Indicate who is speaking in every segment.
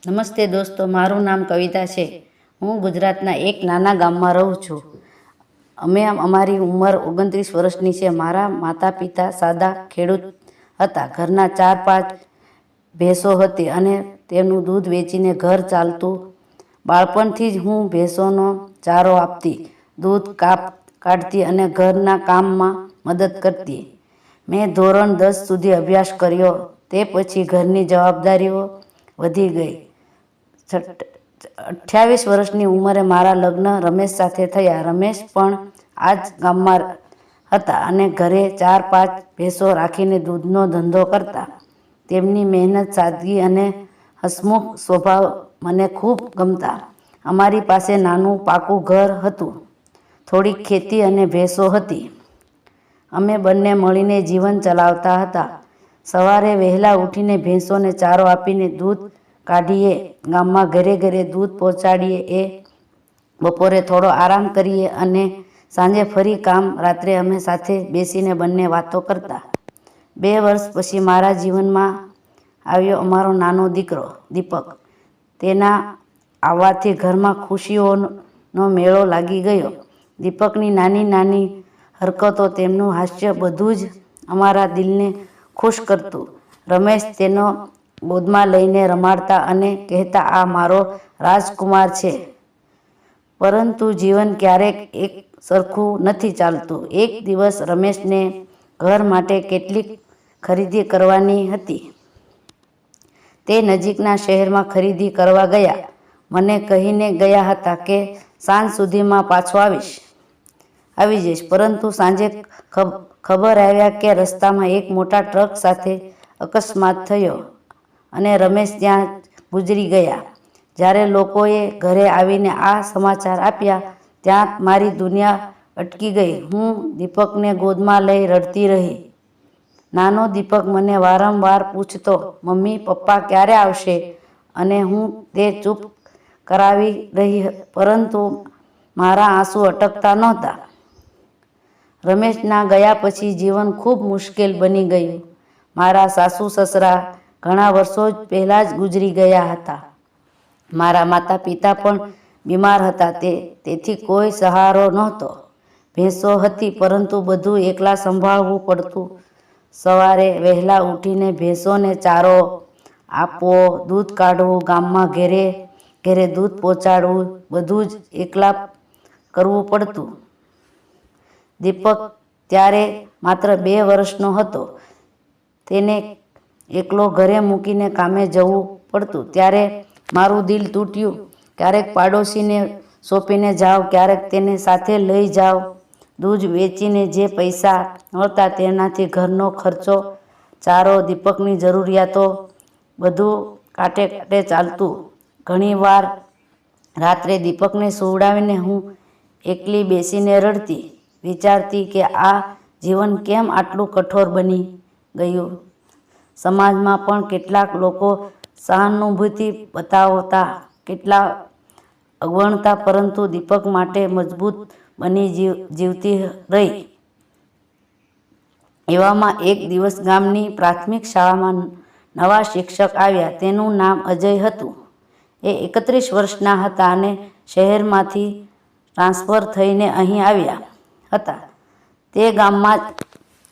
Speaker 1: નમસ્તે દોસ્તો, મારું નામ કવિતા છે. હું ગુજરાતના એક નાના ગામમાં રહું છું. અમારી ઉંમર 29 વર્ષની છે. મારા માતા પિતા સાદા ખેડૂત હતા. ઘરના 4-5 ભેંસો હતી અને તેમનું દૂધ વેચીને ઘર ચાલતું. બાળપણથી જ હું ભેંસોનો ચારો આપતી, દૂધ કાઢતી અને ઘરના કામમાં મદદ કરતી. મેં ધોરણ 10 સુધી અભ્યાસ કર્યો. તે પછી ઘરની જવાબદારીઓ વધી ગઈ. 28 વર્ષની ઉંમરે મારા લગ્ન રમેશ સાથે થયા. રમેશ પણ આ જ ગામમાં હતા અને ઘરે 4-5 ભેંસો રાખીને દૂધનો ધંધો કરતા. તેમની મહેનત, સાદગી અને હસમુખ સ્વભાવ મને ખૂબ ગમતા. અમારી પાસે નાનું પાકું ઘર હતું, થોડીક ખેતી અને ભેંસો હતી. અમે બંને મળીને જીવન ચલાવતા હતા. સવારે વહેલા ઉઠીને ભેંસોને ચારો આપીને દૂધ કાઢીએ, ગામમાં ઘરે ઘરે દૂધ પહોંચાડીએ, બપોરે થોડો આરામ કરીએ અને સાંજે ફરી કામ. રાત્રે અમે સાથે બેસીને બંને વાતો કરતા. 2 વર્ષ પછી મારા જીવનમાં આવ્યો અમારો નાનો દીકરો દીપક. તેના આવવાથી ઘરમાં ખુશીઓનો મેળો લાગી ગયો. દીપકની નાની નાની હરકતો, તેમનું હાસ્ય બધું જ અમારા દિલને ખુશ કરતું. રમેશ તેનો ગોદમાં લઈને રમાડતા અને કહેતા, આ મારો રાજકુમાર છે. પરંતુ જીવન ક્યારેક એક સરખું નથી ચાલતું. એક દિવસ રમેશને ઘર માટે કેટલીક ખરીદી કરવાની હતી. તે નજીકના શહેરમાં ખરીદી કરવા ગયા. મને કહીને ગયા હતા કે સાંજ સુધીમાં પાછો આવી જઈશ. પરંતુ સાંજે ખબર આવ્યા કે રસ્તામાં એક મોટા ટ્રક સાથે અકસ્માત થયો અને રમેશ ત્યાં ગુજરી ગયા. જ્યારે લોકોએ ઘરે આવીને આ સમાચાર આપ્યા, ત્યાં મારી દુનિયા અટકી ગઈ. હું દીપકને ગોદમાં લઈ રડતી રહી. નાનો દીપક મને વારંવાર પૂછતો, મમ્મી, પપ્પા ક્યારે આવશે? અને હું તે ચૂપ કરાવી રહી, પરંતુ મારા આંસુ અટકતા નહોતા. રમેશના ગયા પછી જીવન ખૂબ મુશ્કેલ બની ગયું. મારા સાસુ-સસરા ઘણા વર્ષો પહેલાં જ ગુજરી ગયા હતા. મારા માતા પિતા પણ બીમાર હતા, તેથી કોઈ સહારો નહોતો. ભેંસો હતી, પરંતુ બધું એકલા સંભાળવું પડતું. સવારે વહેલા ઉઠીને ભેંસોને ચારો આપવો, દૂધ કાઢવું, ગામમાં ઘરે ઘરે દૂધ પહોંચાડવું, બધું જ એકલા કરવું પડતું. દીપક ત્યારે માત્ર 2 વર્ષનો હતો. તેને એકલો ઘરે મૂકીને કામે જવું પડતું. ત્યારે મારું દિલ તૂટ્યું. ક્યારેક પાડોશીને સોંપીને જાઉં, ક્યારેક તેને સાથે લઈ જાઉં. દૂધ વેચીને જે પૈસા મળતા તેનાથી ઘરનો ખર્ચો, ચારો, દીપકની જરૂરિયાતો બધું કાંટે ચાલતું. ઘણીવાર રાત્રે દીપકને સુવડાવીને હું એકલી બેસીને રડતી, વિચારતી કે આ જીવન કેમ આટલું કઠોર બની ગયું. સમાજમાં પણ કેટલાક લોકો સહાનુભૂતિ બતાવતા, કેટલા અવગણતા, પરંતુ દીપક માટે મજબૂત બની જીવતી રહી. એવામાં એક દિવસ ગામની પ્રાથમિક શાળામાં નવા શિક્ષક આવ્યા. તેનું નામ અજય હતું. એ 31 વર્ષના હતા અને શહેરમાંથી ટ્રાન્સફર થઈને અહીં આવ્યા હતા. તે ગામમાં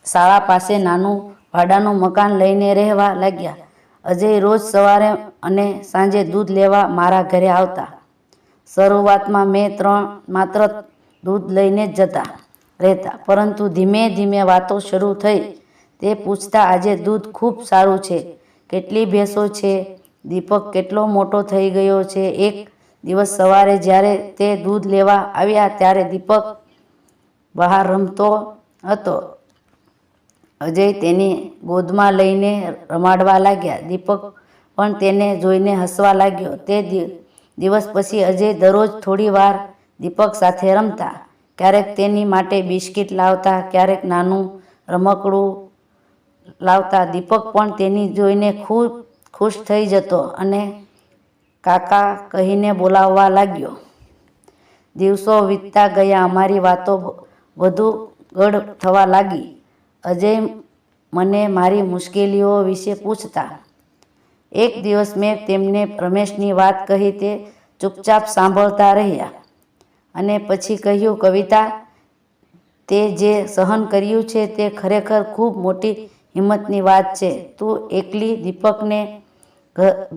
Speaker 1: શાળા પાસે નાનું ભાડાનું મકાન લઈને રહેવા લાગ્યા. અજય રોજ સવારે અને સાંજે દૂધ લેવા મારા ઘરે આવતા. શરૂઆતમાં મેં માત્ર દૂધ લઈને જ રહેતા, પરંતુ ધીમે ધીમે વાતો શરૂ થઈ. તે પૂછતા, આજે દૂધ ખૂબ સારું છે, કેટલી ભેંસો છે, દીપક કેટલો મોટો થઈ ગયો છે. એક દિવસ સવારે જ્યારે તે દૂધ લેવા આવ્યા, ત્યારે દીપક બહાર રમતો હતો. અજય તેને ગોદમાં લઈને રમાડવા લાગ્યા. દીપક પણ તેને જોઈને હસવા લાગ્યો. તે દિવસ પછી અજય દરરોજ થોડી વાર દીપક સાથે રમતા. ક્યારેક તેની માટે બિસ્કિટ લાવતા, ક્યારેક નાનું રમકડું લાવતા. દીપક પણ તેની જોઈને ખુશ થઈ જતો અને કાકા કહીને બોલાવવા લાગ્યો. દિવસો વીતતા ગયા. અમારી વાતો વધુ ગાઢ થવા લાગી. અજય મને મારી મુશ્કેલીઓ વિશે પૂછતા. એક દિવસ મેં તેમને રમેશની વાત કહી. તે ચૂપચાપ સાંભળતા રહ્યા અને પછી કહ્યું, કવિતા, તે જે સહન કર્યું છે તે ખરેખર ખૂબ મોટી હિંમતની વાત છે. તું એકલી દીપકને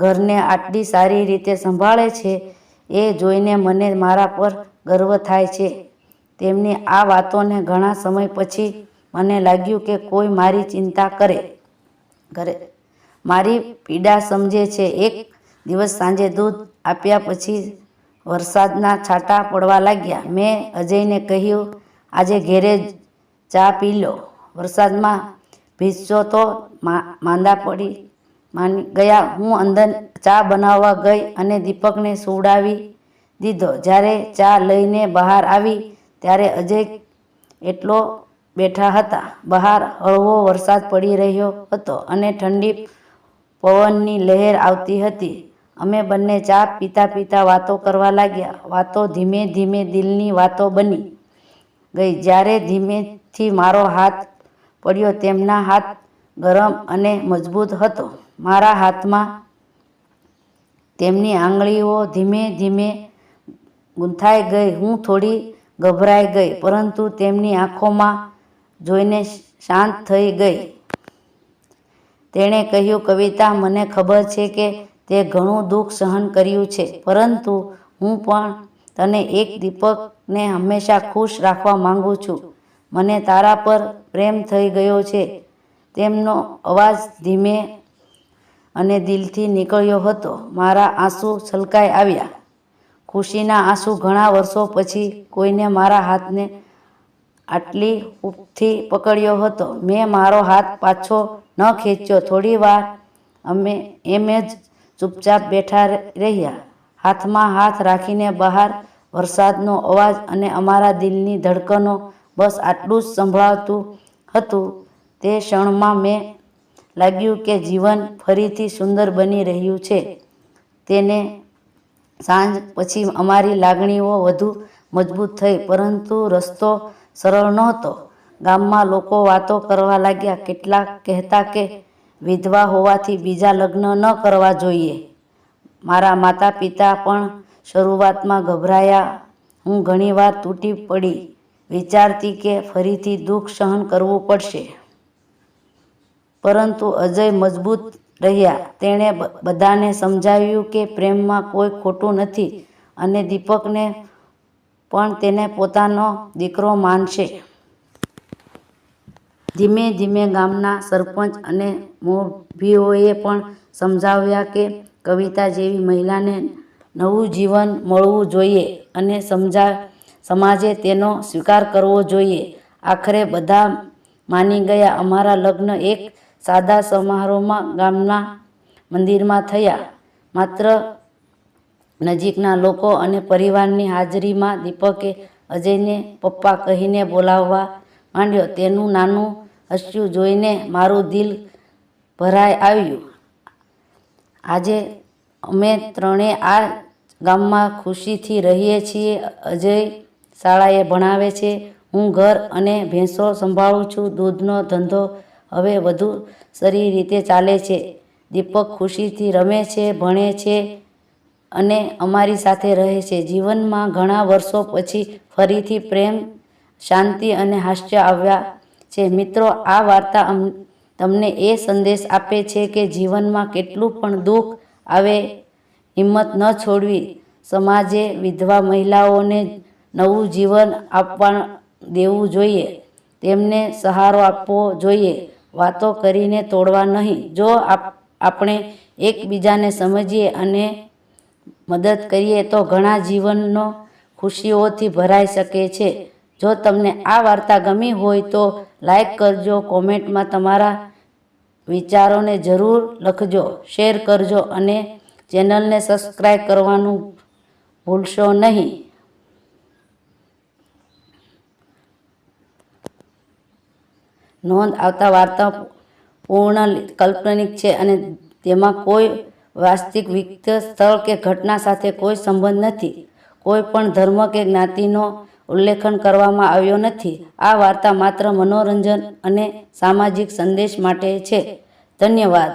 Speaker 1: ઘરને આટલી સારી રીતે સંભાળે છે એ જોઈને મને મારા પર ગર્વ થાય છે. તેમની આ વાતોને ઘણા સમય પછી મને લાગ્યું કે કોઈ મારી ચિંતા કરે, મારી પીડા સમજે છે. એક દિવસ સાંજે દૂધ આપ્યા પછી વરસાદના છાંટા પડવા લાગ્યા. મેં અજયને કહ્યું, આજે ઘેરે ચા પી લો. વરસાદમાં ભીંજશો તો માંદા પડી ગયા. હું અંદર ચા બનાવવા ગઈ અને દીપકને સુવડાવી દીધો. જ્યારે ચા લઈને બહાર આવી ત્યારે અજય એટલો બેઠા હતા. બહાર હળવો વરસાદ પડી રહ્યો હતો અને ઠંડી પવનની લહેર આવતી હતી. અમે બંને ચા પીતા પીતા વાતો કરવા લાગ્યા. વાતો ધીમે ધીમે દિલની વાતો બની ગઈ. જ્યારે ધીમેથી મારો હાથ પડ્યો, તેમના હાથ ગરમ અને મજબૂત હતો. મારા હાથમાં તેમની આંગળીઓ ધીમે ધીમે ગૂંથાઈ ગઈ. હું થોડી ગભરાઈ ગઈ, પરંતુ તેમની આંખોમાં જોઈને શાંત થઈ ગઈ. તેણે કહ્યું, કવિતા, મને ખબર છે કે તે ઘણું દુઃખ સહન કર્યું છે, પરંતુ હું પણ તને એક દીપકને હંમેશા ખુશ રાખવા માંગુ છું. મને તારા પર પ્રેમ થઈ ગયો છે. તેમનો અવાજ ધીમે અને દિલથી નીકળ્યો હતો. મારા આંસુ છલકાઈ આવ્યા. ખુશીના આંસુ. ઘણા વર્ષો પછી કોઈને મારા હાથને આટલી હૂંફથી પકડ્યો હતો. મેં મારો હાથ પાછો ન ખેંચ્યો. થોડી વાર અમે એમ જ ચૂપચાપ બેઠા રહ્યા, હાથમાં હાથ રાખીને. બહાર વરસાદનો અવાજ અને અમારા દિલની ધડકનો, બસ આટલું જ સંભળાતું હતું. તે ક્ષણમાં મેં લાગ્યું કે જીવન ફરીથી સુંદર બની રહ્યું છે. તેને સાંજ પછી અમારી લાગણીઓ વધુ મજબૂત થઈ, પરંતુ રસ્તો સરળ નહોતો. ગામમાં લોકો વાતો કરવા લાગ્યા. કેટલાક કહેતા કે વિધવા હોવાથી બીજા લગ્ન ન કરવા જોઈએ. મારા માતા પિતા પણ શરૂઆતમાં ગભરાયા. હું ઘણીવાર તૂટી પડી, વિચારતી કે ફરીથી દુઃખ સહન કરવું પડશે. પરંતુ અજય મજબૂત રહ્યા. તેણે બધાને સમજાવ્યું કે પ્રેમમાં કોઈ ખોટું નથી અને દીપકને પણ તેને પોતાનો દીકરો માનશે. ધીમે ધીમે ગામના સરપંચ અને મોભીઓએ પણ સમજાવ્યા કે કવિતા જેવી મહિલાને નવું જીવન મળવું જોઈએ અને સમાજે તેનો સ્વીકાર કરવો જોઈએ. આખરે બધા માની ગયા. અમારા લગ્ન એક સાદા સમારોહમાં ગામના મંદિરમાં થયા. માત્ર નજીકના લોકો અને પરિવારની હાજરીમાં. દીપકે અજયને પપ્પા કહીને બોલાવવા માંડ્યો. તેનું નાનું હસવું જોઈને મારું દિલ ભરાઈ આવ્યું. આજે અમે ત્રણેય આ ગામમાં ખુશીથી રહીએ છીએ. અજય શાળાએ ભણાવે છે, હું ઘર અને ભેંસો સંભાળું છું. દૂધનો ધંધો હવે વધુ સારી રીતે ચાલે છે. દીપક ખુશીથી રમે છે, ભણે છે અને અમારી સાથે રહે છે. જીવનમાં ઘણા વર્ષો પછી ફરીથી પ્રેમ, શાંતિ અને હાસ્ય આવ્યા છે. મિત્રો, આ વાર્તા તમને એ સંદેશ આપે છે કે જીવનમાં કેટલું પણ દુઃખ આવે, હિંમત ન છોડવી. સમાજે વિધવા મહિલાઓને નવું જીવન આપવા દેવું જોઈએ, તેમને સહારો આપવો જોઈએ, વાતો કરીને તોડવા નહીં. જો આપણે એકબીજાને સમજીએ અને મદદ કરીએ તો ઘણા જીવનો ખુશીઓથી ભરાઈ શકે છે. જો તમને આ વાર્તા ગમી હોય તો લાઈક કરજો, કોમેન્ટમાં તમારા વિચારોને જરૂર લખજો, શેર કરજો અને ચેનલને સબસ્ક્રાઈબ કરવાનું ભૂલશો નહીં. નોંધ: આવતા વાર્તા પૂર્ણ કાલ્પનિક છે અને તેમાં કોઈ વાસ્તવિક વ્યક્તિ, સ્થળ કે ઘટના સાથે કોઈ સંબંધ નથી. કોઈ પણ ધર્મ કે જ્ઞાતિનો ઉલ્લેખ કરવામાં આવ્યો નથી. આ વાર્તા માત્ર મનોરંજન અને સામાજિક સંદેશ માટે છે. ધન્યવાદ.